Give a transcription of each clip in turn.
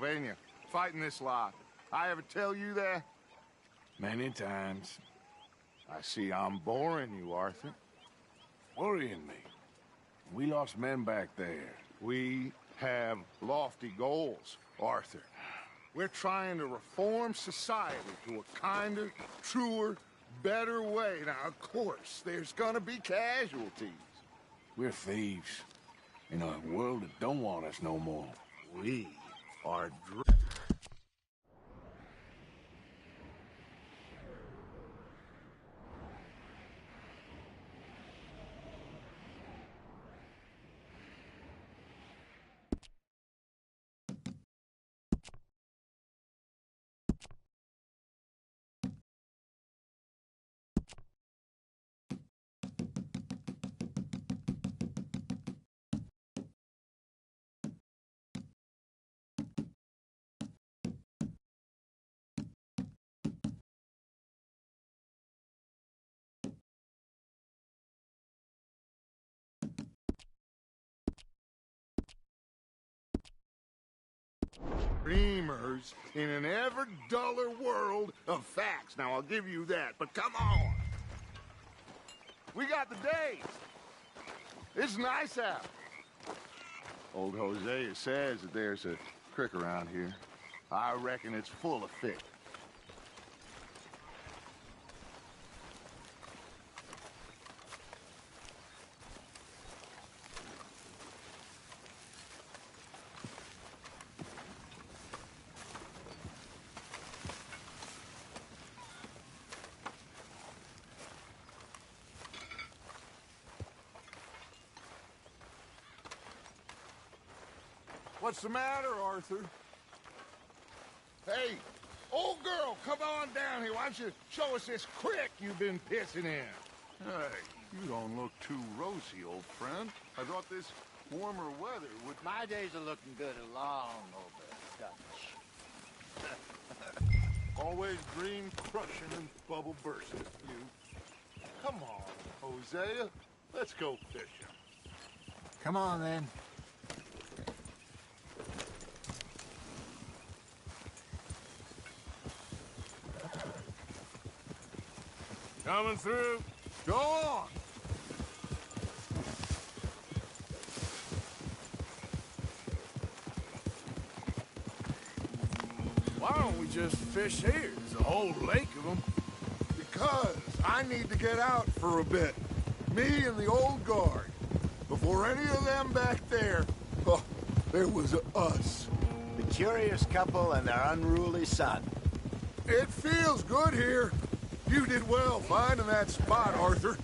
ain't you? Fighting this lot. I ever tell you that? Many times. I see I'm boring you, Arthur. Worrying me. We lost men back there. We have lofty goals, Arthur. We're trying to reform society to a kinder, truer, better way. Now, of course, there's gonna be casualties. We're thieves. In a world that don't want us no more. We are dreamers in an ever duller world of facts. Now, I'll give you that, but come on. We got the days. It's nice out. Old Hosea says that there's a creek around here. I reckon it's full of fish. What's the matter, Arthur? Hey, old girl, come on down here. Why don't you show us this creek you've been pissing in? Hey, you don't look too rosy, old friend. I thought this warmer weather would... My days are looking good along over Dutch. Always dream crushing and bubble bursting, you. Come on, Hosea. Let's go fishing. Come on, then. Coming through. Go on. Why don't we just fish here? There's a whole lake of them. Because I need to get out for a bit. Me and the old guard. Before any of them back there, oh, there was us. The curious couple and their unruly son. It feels good here. You did well finding that spot, Arthur.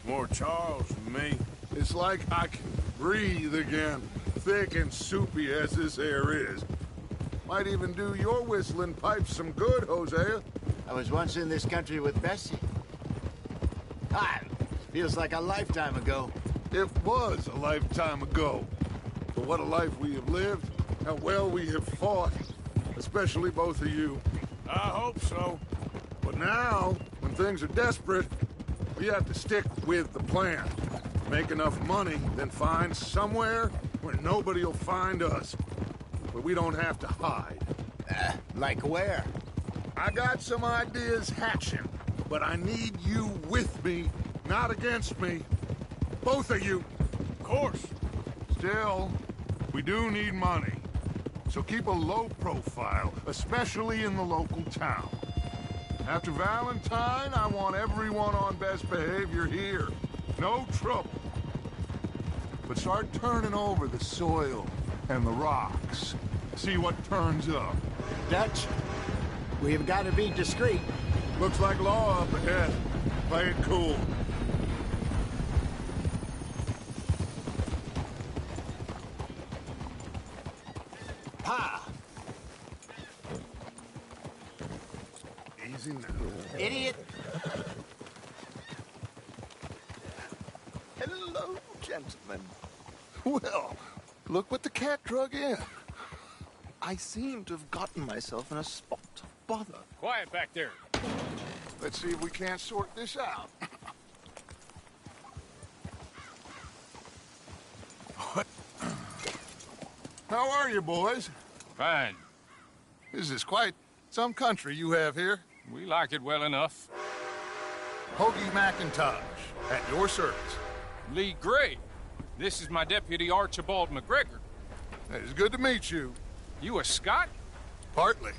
More Charles than me. It's like I can breathe again, thick and soupy as this air is. Might even do your whistling pipes some good, Hosea. I was once in this country with Bessie. Feels like a lifetime ago. It was a lifetime ago. But what a life we have lived, how well we have fought, especially both of you. I hope so. But now, when things are desperate, we have to stick with the plan. Make enough money, then find somewhere where nobody will find us. Where we don't have to hide. Like where? I got some ideas hatching, but I need you with me, not against me. Both of you. Of course. Still, we do need money. So keep a low profile, especially in the local town. After Valentine, I want everyone on best behavior here. No trouble. But start turning over the soil and the rocks. See what turns up. Dutch, we've got to be discreet. Looks like law up ahead. Play it cool. Ha! Easy now. Idiot! Hello, gentlemen. Well, look what the cat drug in. I seem to have gotten myself in a spot of bother. Quiet back there. Let's see if we can't sort this out. What? How are you, boys? Fine. This is quite some country you have here. We like it well enough. Hoagie McIntosh, at your service. Lee Gray. This is my deputy Archibald McGregor. It's good to meet you. You a Scot? Partly.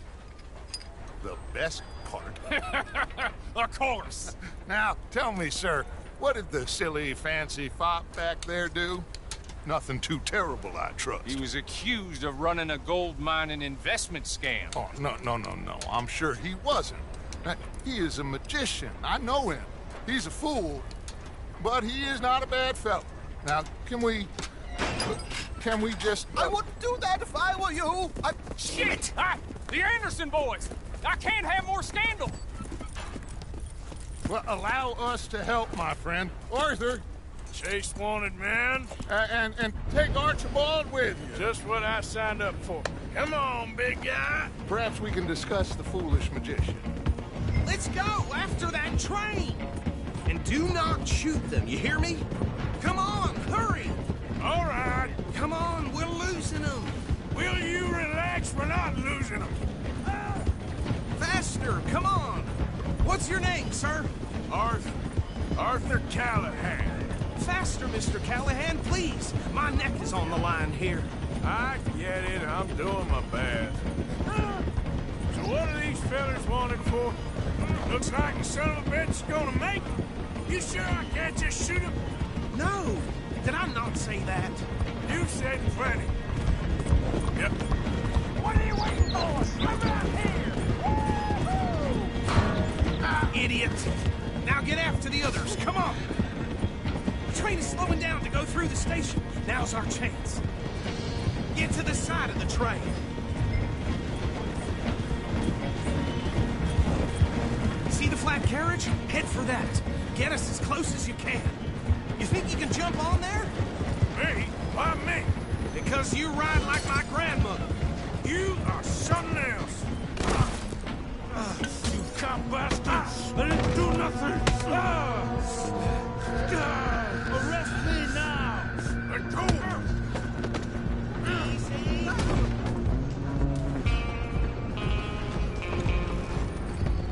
The best part. Of course. Now, tell me, sir, what did the silly, fancy fop back there do? Nothing too terrible, I trust. He was accused of running a gold mining investment scam. Oh, no. I'm sure he wasn't. He is a magician. I know him. He's a fool, but he is not a bad fellow. Now, can we just... I wouldn't do that if I were you. Shit! The Anderson boys! I can't have more scandal! Well, allow us to help, my friend. Arthur, Chase wanted man. and take Archibald with you. Just what I signed up for. Come on, big guy. Perhaps we can discuss the foolish magician. Let's go after that train. And do not shoot them, you hear me? Come on, hurry. All right. Come on, we're losing them. Will you relax? We're not losing them. Faster, come on. What's your name, sir? Arthur Callahan. Faster, Mr. Callahan, please. My neck is on the line here. I get it. I'm doing my best. So what are these fellas wanted for? Looks like the son of a bitch is gonna make it. You sure I can't just shoot him? No, did I not say that? You said plenty. Yep. What are you waiting for? I'm out here! Idiot! Now get after the others, come on! The train is slowing down to go through the station. Now's our chance. Get to the side of the train. See the flat carriage? Head for that. Get us as close as you can. You think you can jump on there? Me? Why me? Because you ride like my grandmother. You are something else. You cop bastard! I didn't do nothing! Arrest me now! Let go!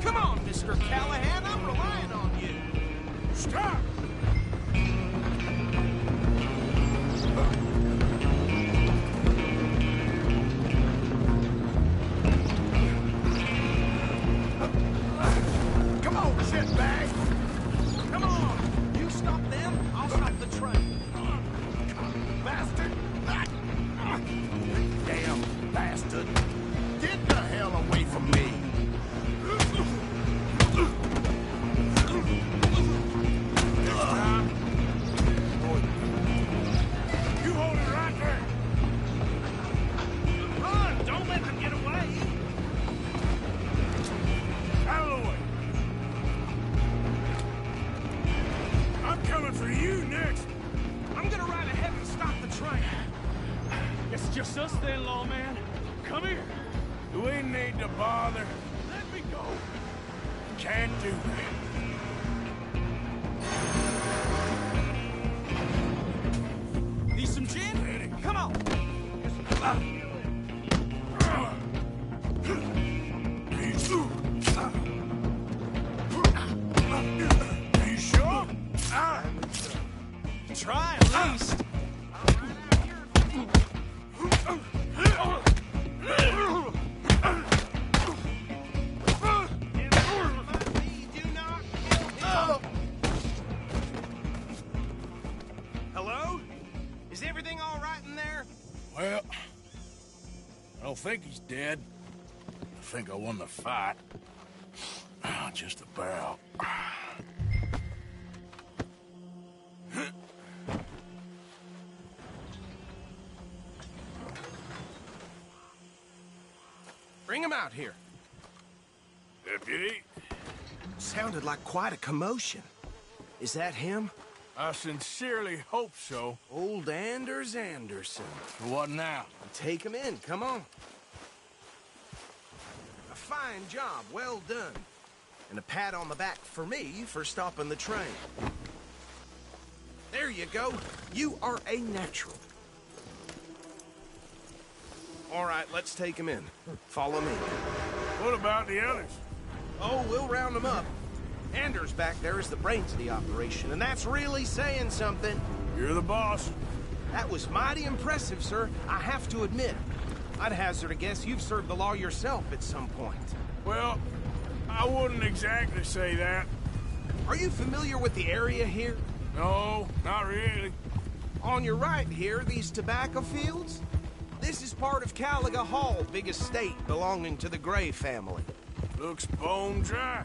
Come on, Mr. Callahan, I'm relying on you. Stop! Come on, shitbag! Come on! You stop them, I'll stop the train. Bastard! Damn bastard! Get the hell away from me! You hold it right there! Run! Don't let them get away! Out of the way! I'm coming for you next! I'm gonna ride ahead and stop the train. Guess it's just us then, lawman. Come here. Do we need to bother? Let me go. Can't do that. Need some gin? Come on! You sure? Try at least. Hello? Is everything all right in there? Well, I don't think he's dead. I think I won the fight. Just about. Bring him out here. Deputy, Sounded like quite a commotion. Is that him? I sincerely hope so. Old Anders Anderson. What now? Take him in, come on. A fine job, well done. And a pat on the back for me for stopping the train. There you go. You are a natural. All right, let's take him in. Follow me. What about the others? Oh, we'll round them up. Anders back there is the brains of the operation, and that's really saying something. You're the boss. That was mighty impressive, sir. I have to admit. I'd hazard a guess you've served the law yourself at some point. Well, I wouldn't exactly say that. Are you familiar with the area here? No, not really. On your right here, these tobacco fields? This is part of Caliga Hall, big estate belonging to the Gray family. Looks bone dry.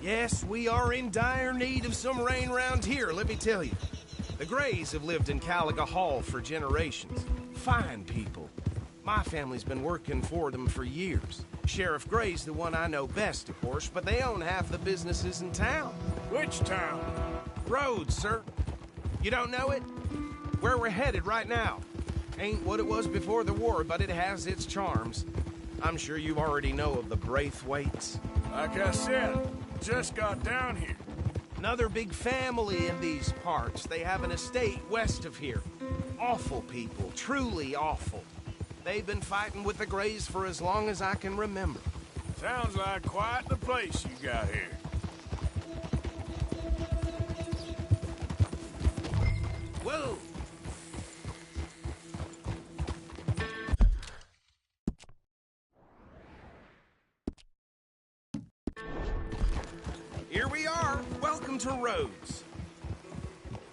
Yes, we are in dire need of some rain round here, let me tell you. The Grays have lived in Caliga Hall for generations. Fine people. My family's been working for them for years. Sheriff Gray's the one I know best, of course, but they own half the businesses in town. Which town? Rhodes, sir. You don't know it? Where we're headed right now. Ain't what it was before the war, but it has its charms. I'm sure you already know of the Braithwaites. Like I said, just got down here. Another big family in these parts. They have an estate west of here. Awful people, truly awful. They've been fighting with the Grays for as long as I can remember. Sounds like quite the place you got here. Whoa! Here we are. Welcome to Rhodes.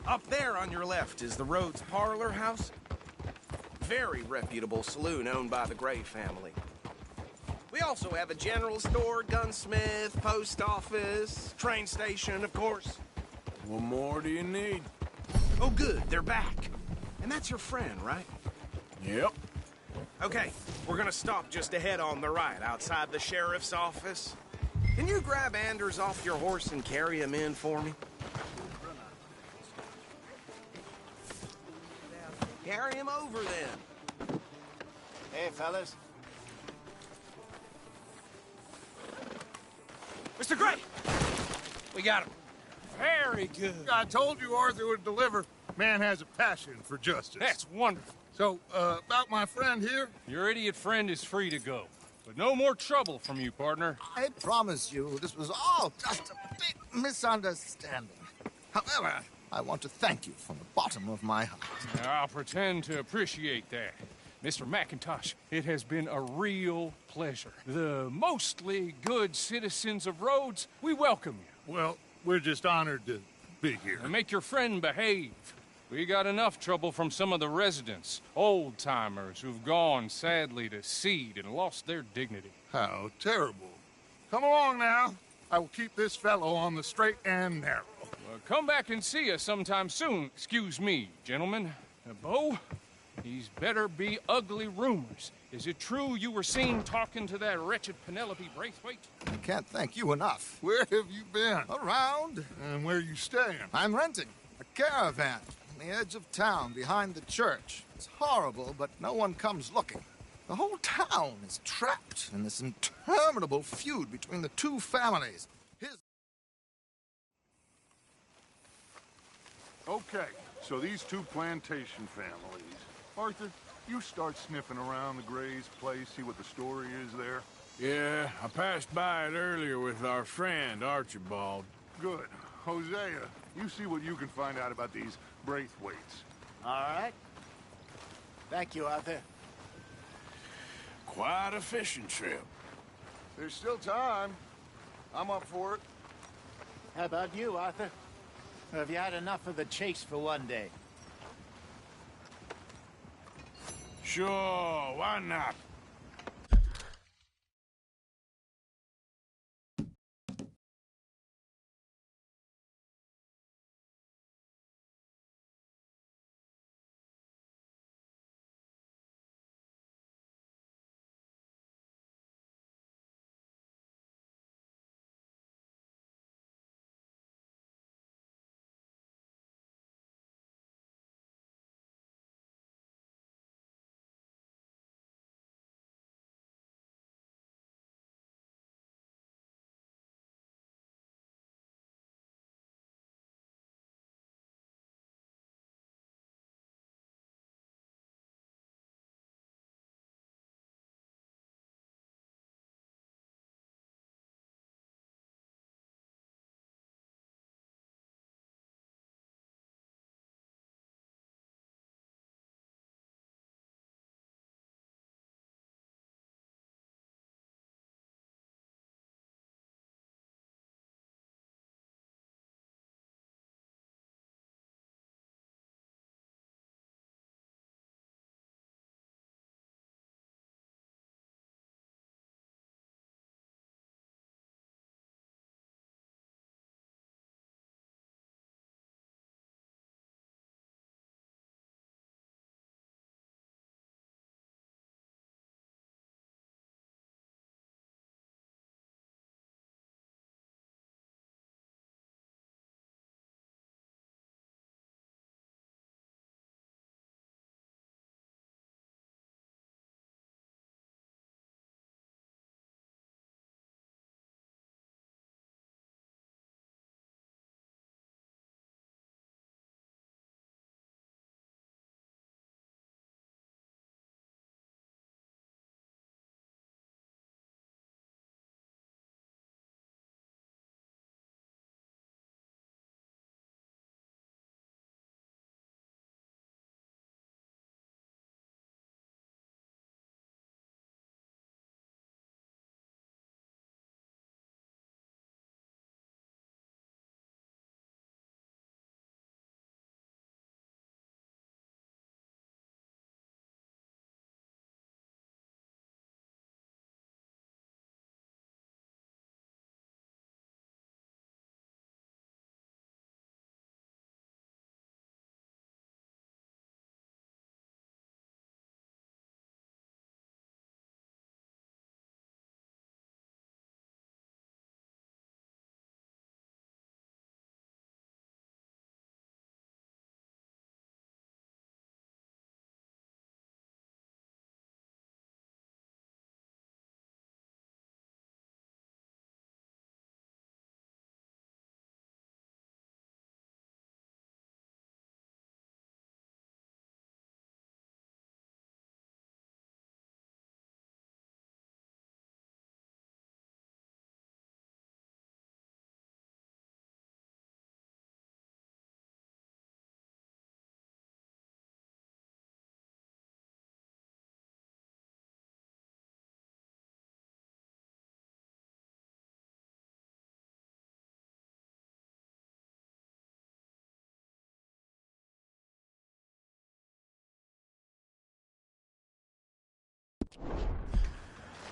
Up there on your left is the Rhodes Parlor House. Very reputable saloon owned by the Gray family. We also have a general store, gunsmith, post office, train station, of course. What more do you need? Oh, good, they're back. And that's your friend, right? Yep. Okay, we're gonna stop just ahead on the right, outside the sheriff's office. Can you grab Anders off your horse and carry him in for me? Carry him over, then. Hey, fellas. Mr. Gray! We got him. Very good. I told you Arthur would deliver. Man has a passion for justice. That's wonderful. So, about my friend here? Your idiot friend is free to go. But no more trouble from you, partner. I promise you, this was all just a big misunderstanding. However, I want to thank you from the bottom of my heart. I'll pretend to appreciate that. Mr. McIntosh, it has been a real pleasure. The mostly good citizens of Rhodes, we welcome you. Well, we're just honored to be here. And make your friend behave. We got enough trouble from some of the residents, old-timers who've gone, sadly, to seed and lost their dignity. How terrible. Come along now. I will keep this fellow on the straight and narrow. Well, come back and see us sometime soon. Excuse me, gentlemen. Bo, these better be ugly rumors. Is it true you were seen talking to that wretched Penelope Braithwaite? I can't thank you enough. Where have you been? Around, And where you staying? I'm renting a caravan on the edge of town behind the church. It's horrible, but no one comes looking. The whole town is trapped in this interminable feud between the two families. Okay, so these two plantation families. Arthur, you start sniffing around the Gray's place, see what the story is there. Yeah, I passed by it earlier with our friend, Archibald. Good. Hosea, you see what you can find out about these Braithwaites. All right. Thank you, Arthur. Quite a fishing trip. There's still time. I'm up for it. How about you, Arthur? Or have you had enough of the chase for one day? Sure, why not?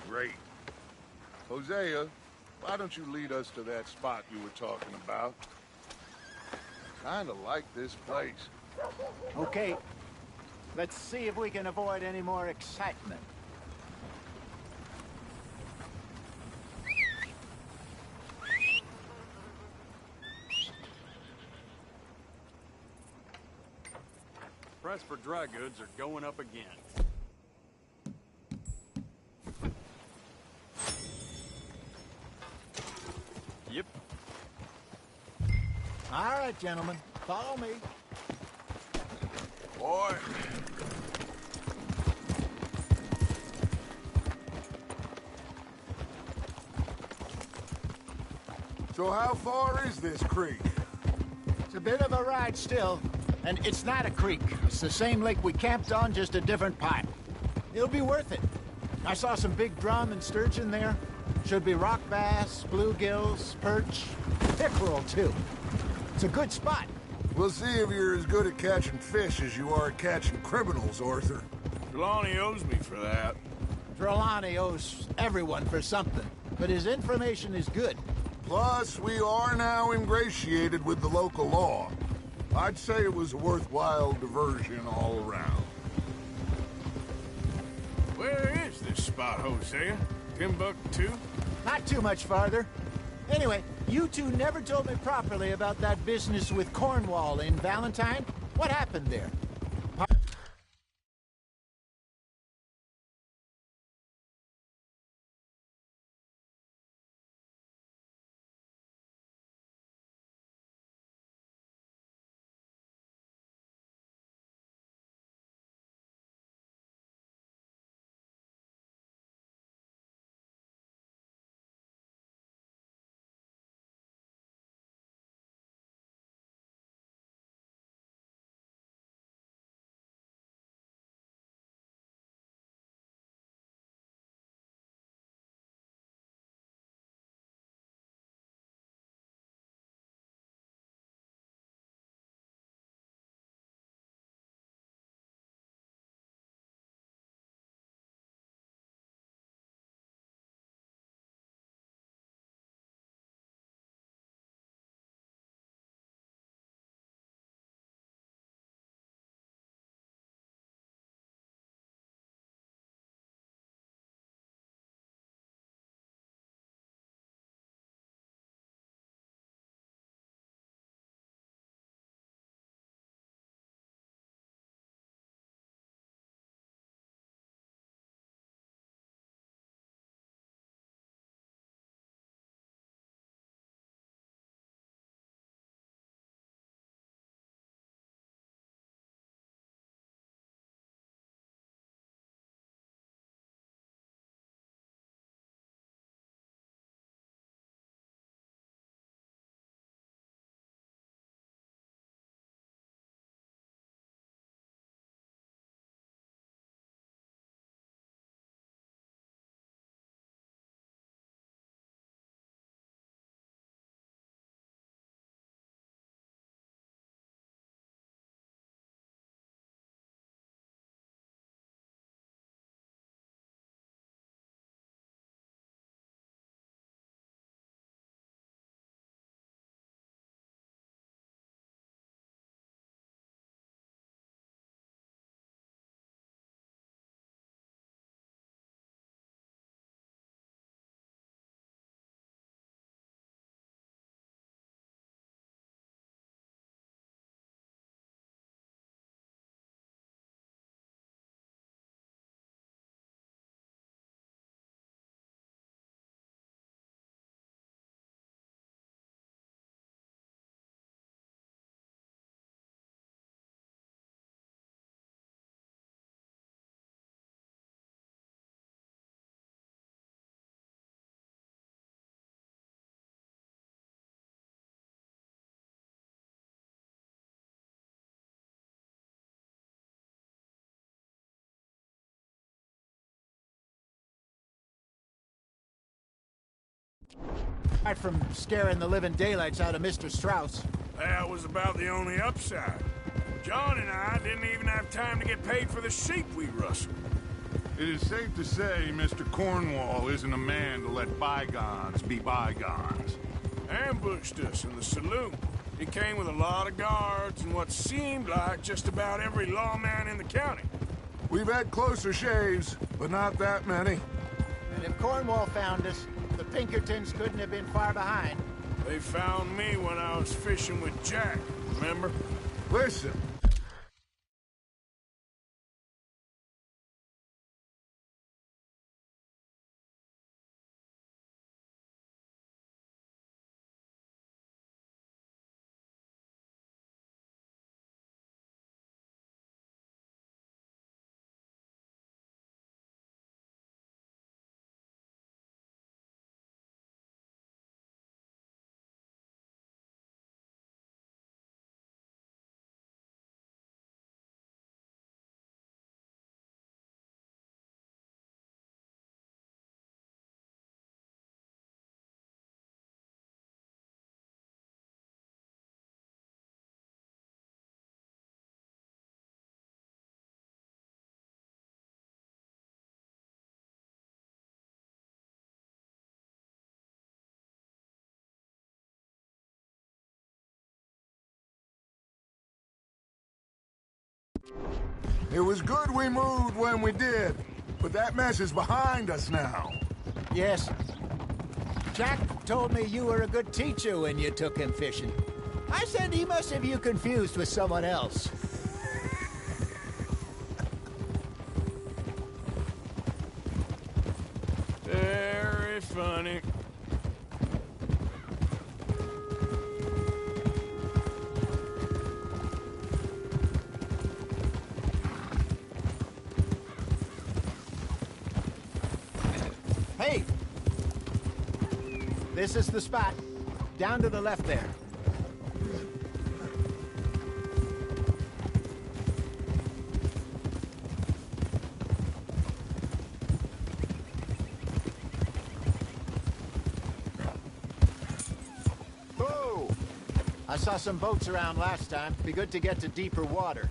Great. Hosea, why don't you lead us to that spot you were talking about? Kinda like this place. Okay. Let's see if we can avoid any more excitement. Price for dry goods are going up again. Yep. All right, gentlemen. Follow me. Boy. So how far is this creek? It's a bit of a ride still. And it's not a creek. It's the same lake we camped on, just a different part. It'll be worth it. I saw some big drum and sturgeon there. Should be rock bass, bluegills, perch, pickerel, too. It's a good spot. We'll see if you're as good at catching fish as you are at catching criminals, Arthur. Trelawney owes me for that. Trelawney owes everyone for something, but his information is good. Plus, we are now ingratiated with the local law. I'd say it was a worthwhile diversion all around. Where is this spot, Hosea? Timbuktu? Not too much farther. Anyway, you two never told me properly about that business with Cornwall in Valentine. What happened there? Apart from scaring the living daylights out of Mr. Strauss. That was about the only upside. John and I didn't even have time to get paid for the sheep we rustled. It is safe to say Mr. Cornwall isn't a man to let bygones be bygones. Ambushed us in the saloon. He came with a lot of guards and what seemed like just about every lawman in the county. We've had closer shaves, but not that many. And if Cornwall found us, the Pinkertons couldn't have been far behind. They found me when I was fishing with Jack, remember? Listen. It was good we moved when we did, but that mess is behind us now. Yes. Jack told me you were a good teacher when you took him fishing. I said he must have you confused with someone else. Very funny. Hey! This is the spot. Down to the left there. Whoa! I saw some boats around last time. Be good to get to deeper water.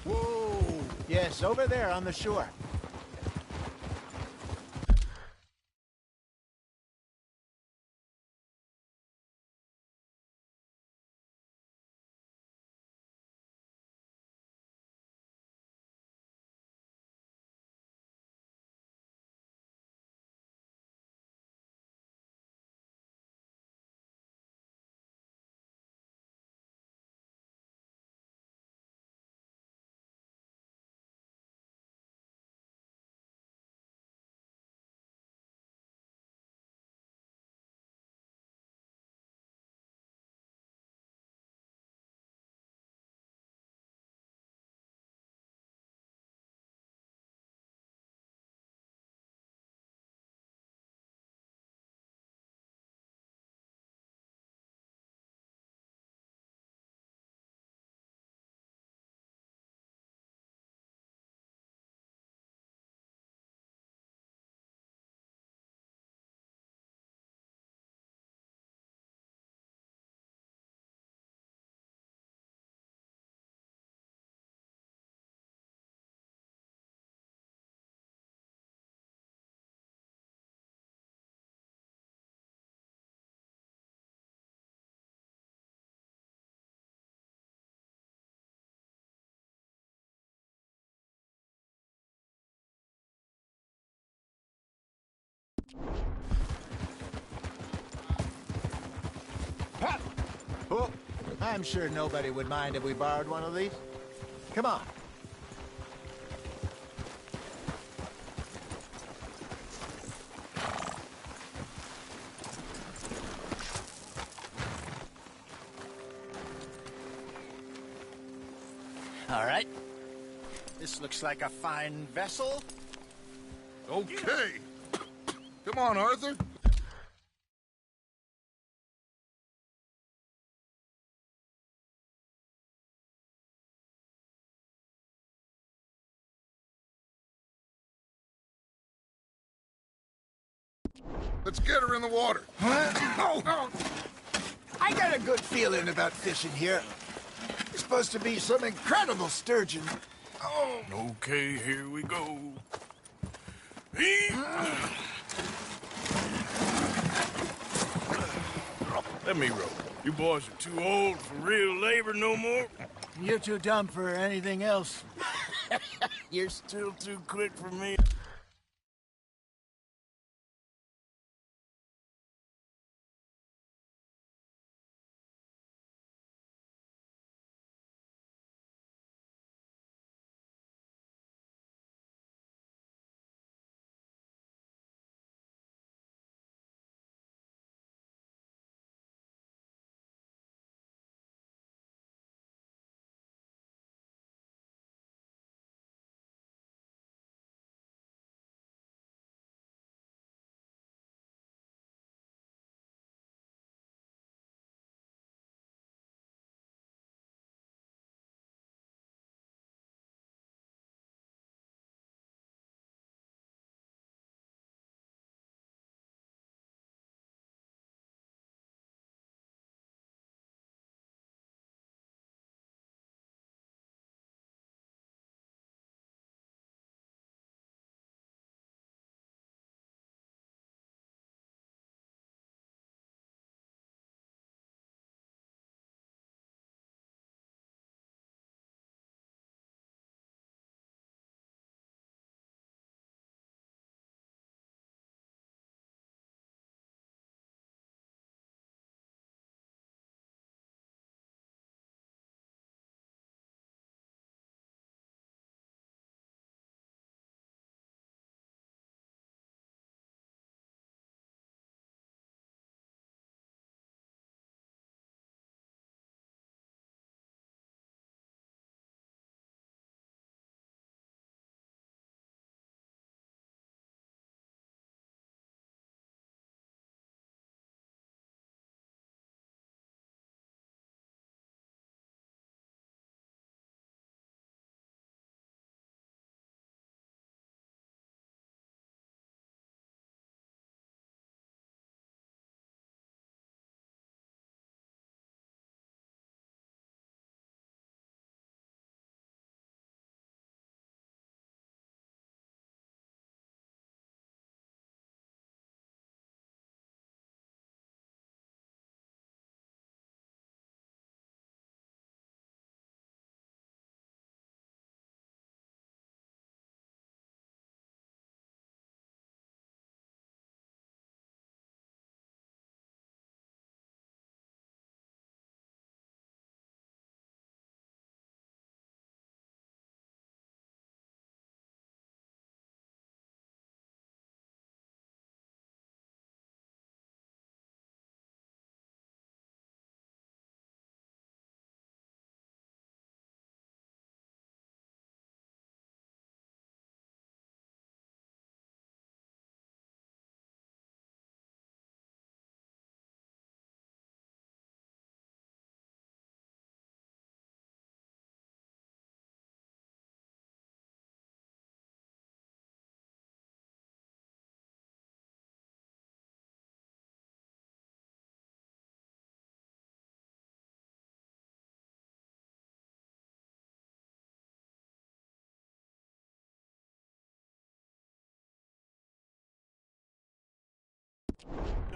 Whoa! Yes, over there on the shore. Oh, I'm sure nobody would mind if we borrowed one of these. Come on. All right. This looks like a fine vessel. Okay. Come on, Arthur. Let's get her in the water. Oh. I got a good feeling about fishing here. It's supposed to be some incredible sturgeon. Okay, here we go. Let me roll. You boys are too old for real labor no more. You're too dumb for anything else. You're still too quick for me.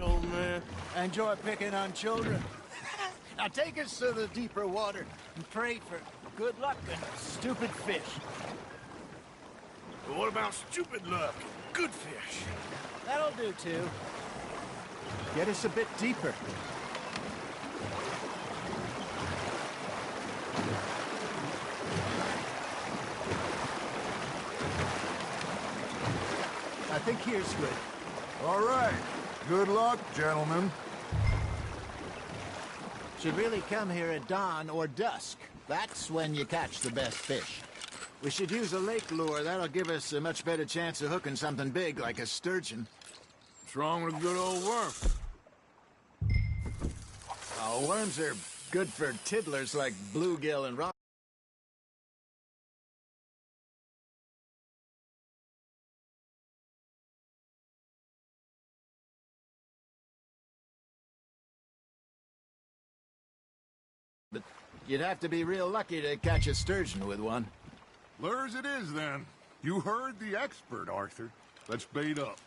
Old man. Enjoy picking on children. Now take us to the deeper water and pray for good luck and stupid fish. But what about stupid luck? Good fish. That'll do too. Get us a bit deeper. I think here's good. All right. Good luck, gentlemen. Should really come here at dawn or dusk. That's when you catch the best fish. We should use a lake lure. That'll give us a much better chance of hooking something big like a sturgeon. What's wrong with a good old worm? Oh, worms are good for tiddlers like bluegill and rock. But you'd have to be real lucky to catch a sturgeon with one. Lures it is, then. You heard the expert, Arthur. Let's bait up.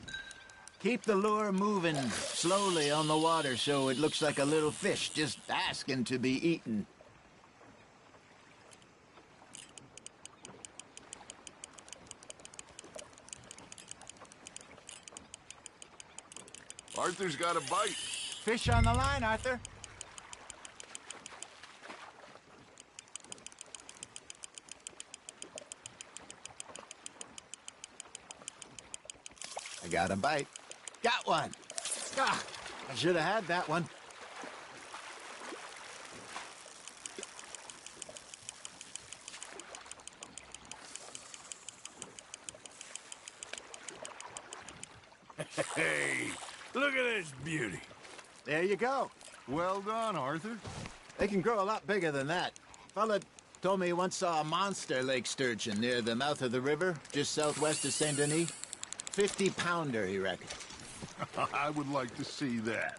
Keep the lure moving slowly on the water so it looks like a little fish just asking to be eaten. Arthur's got a bite. Fish on the line, Arthur. I got a bite. Got one. Ah, I should have had that one. Hey, look at this beauty. There you go. Well done, Arthur. They can grow a lot bigger than that. Fella told me he once saw a monster lake sturgeon near the mouth of the river, just southwest of Saint Denis. 50-pounder, he reckoned. I would like to see that.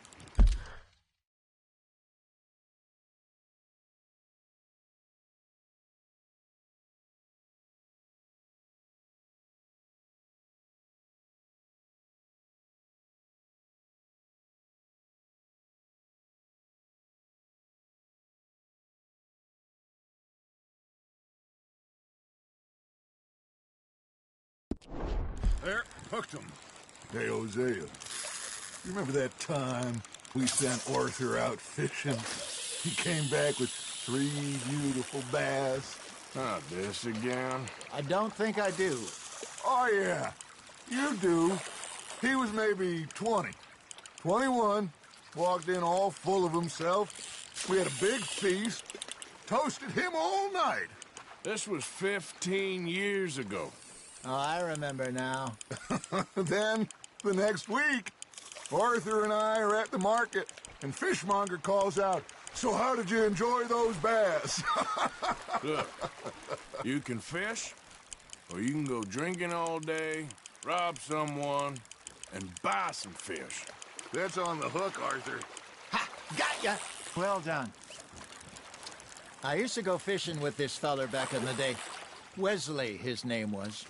There, hooked him. Hey, Hosea. You remember that time we sent Arthur out fishing? He came back with 3 beautiful bass. Not this again. I don't think I do. Oh, yeah. You do. He was maybe 20. 21. Walked in all full of himself. We had a big feast. Toasted him all night. This was 15 years ago. Oh, I remember now. Then, the next week, Arthur and I are at the market, and Fishmonger calls out, "So how did you enjoy those bass?" Look, you can fish, or you can go drinking all day, rob someone, and buy some fish. That's on the hook, Arthur. Ha! Got ya! Well done. I used to go fishing with this feller back in the day. Wesley, his name was.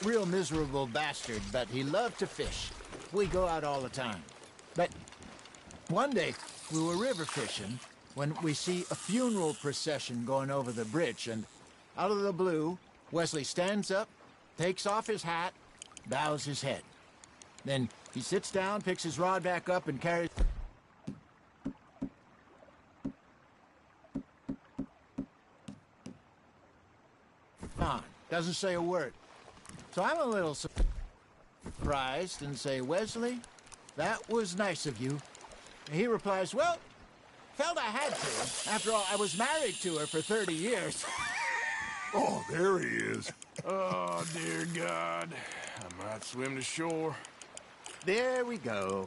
Real miserable bastard, but he loved to fish. We go out all the time. But one day, we were river fishing when we see a funeral procession going over the bridge, and out of the blue, Wesley stands up, takes off his hat, bows his head. Then he sits down, picks his rod back up, and carries... on. Doesn't say a word. So I'm a little surprised and say, "Wesley, that was nice of you." And he replies, "Well, felt I had to. After all, I was married to her for 30 years. Oh, there he is. Oh, dear God. I might swim to shore. There we go.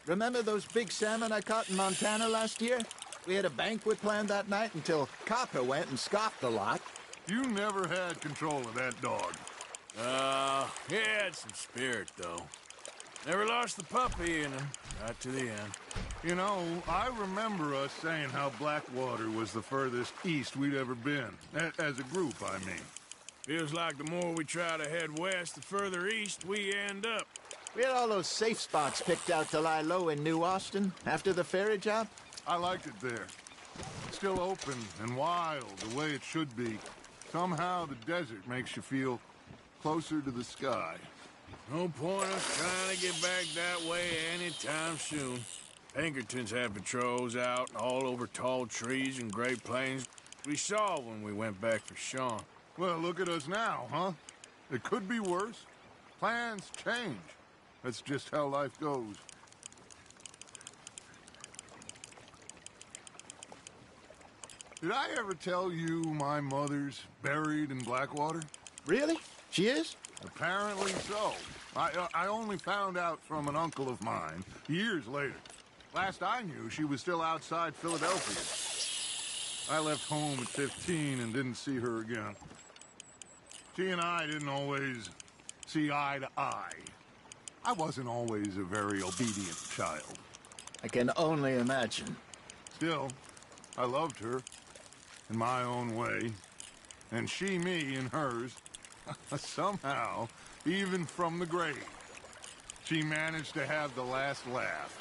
Remember those big salmon I caught in Montana last year? We had a banquet planned that night until Copper went and scoffed a lot. You never had control of that dog. He had some spirit, though. Never lost the puppy in him, right to the end. You know, I remember us saying how Blackwater was the furthest east we'd ever been. As a group, I mean. Feels like the more we try to head west, the further east we end up. We had all those safe spots picked out to lie low in New Austin after the ferry job. I liked it there. Still open and wild, the way it should be. Somehow the desert makes you feel closer to the sky. No point of trying to get back that way anytime soon. Pinkertons had patrols out all over tall trees and Great Plains. We saw when we went back for Sean. Well, look at us now, huh? It could be worse. Plans change. That's just how life goes. Did I ever tell you my mother's buried in Blackwater? Really? She is? Apparently so. I only found out from an uncle of mine years later. Last I knew, she was still outside Philadelphia. I left home at 15 and didn't see her again. She and I didn't always see eye to eye. I wasn't always a very obedient child. I can only imagine. Still, I loved her in my own way, and she me in hers. Somehow, even from the grave, she managed to have the last laugh.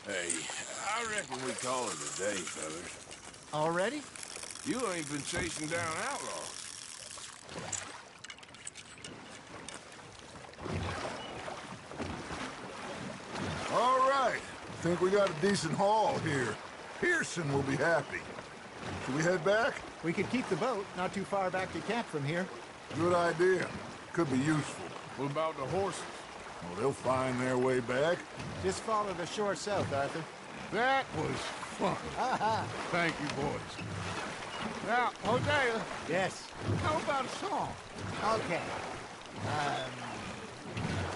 Hey, I reckon we call it a day, fellas. Already? You ain't been chasing down outlaws. All right. Think we got a decent haul here. Pearson will be happy. Should we head back? We could keep the boat not too far back to camp from here. Good idea. Could be useful. What about the horses? Well, they'll find their way back. Just follow the shore south, Arthur. That was fun. Thank you, boys. Now, Hosea, Yes. how about a song? Okay.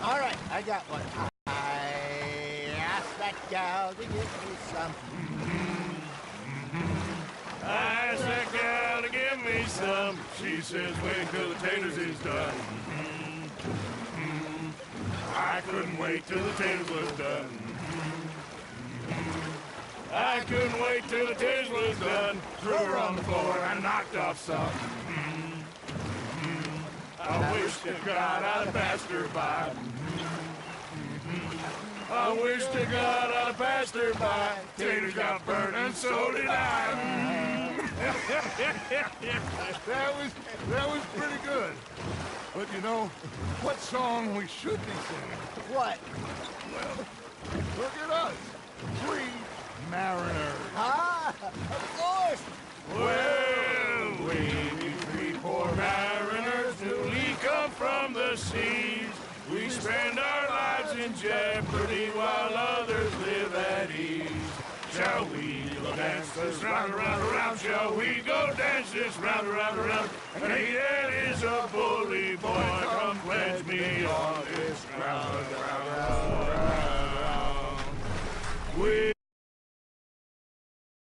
All right, I got one. I asked that gal to give me some. I asked that gal to give me some. She says wait till the taters is done. I couldn't wait till the taters was done. I couldn't wait till the taters was done. Threw her on the floor and knocked off some. I wish to God I'd passed her by. I wish to God I'd passed her by. Taters got burnt and so did I. That was pretty good. But you know, what song we should be singing? What? Well, look at us. Three mariners. Ah, of course. Well, we three poor mariners newly come from the seas. We spend our lives in jeopardy while others live at ease. Shall we go dance this round, around, around? Shall we go dance this round, around, around? And he that is a bully boy, come pledge me on